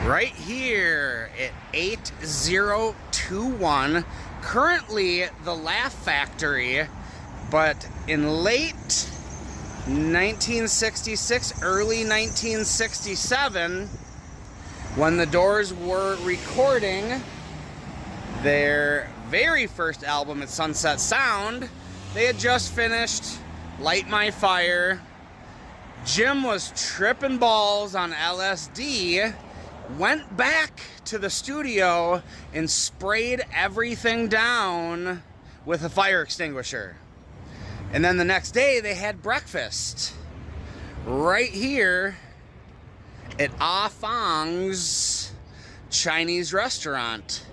right here at 8021. Currently the Laugh Factory, but in late 1966, early 1967, when the Doors were recording their very first album at Sunset Sound, they had just finished Light My Fire. Jim was tripping balls on LSD, went back to the studio and sprayed everything down with a fire extinguisher. And then the next day they had breakfast right here at FONG'S Chinese restaurant.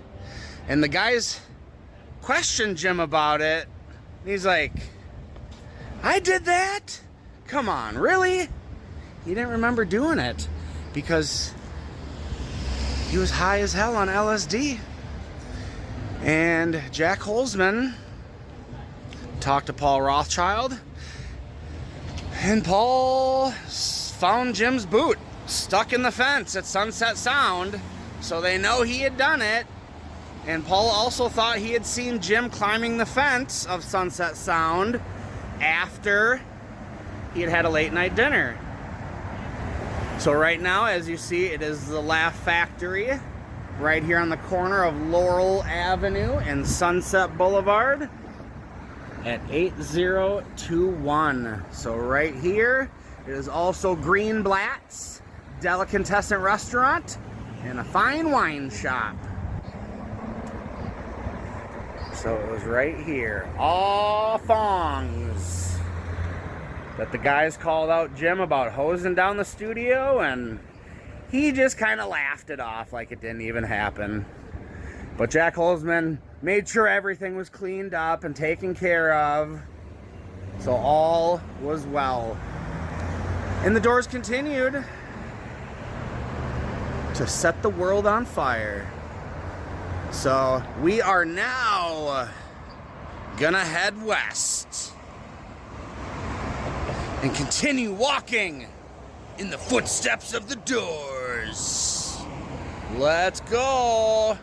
And the guys questioned Jim about it. He's like, I did that? Come on, really? He didn't remember doing it because he was high as hell on LSD. And Jack Holzman talked to Paul Rothchild, and Paul found Jim's boot stuck in the fence at Sunset Sound, so they know he had done it. And Paul also thought he had seen Jim climbing the fence of Sunset Sound after he had had a late night dinner. So right now, as you see, it is the Laugh Factory right here on the corner of Laurel Avenue and Sunset Boulevard at 8021. So right here, it is also Greenblatt's Delicatessen Restaurant and a fine wine shop. So it was right here, all FONG'S, that the guys called out Jim about hosing down the studio, and he just kind of laughed it off like it didn't even happen. But Jack Holzman made sure everything was cleaned up and taken care of, so all was well. And the Doors continued to set the world on fire. So we are now gonna head west and continue walking in the footsteps of the Doors. Let's go.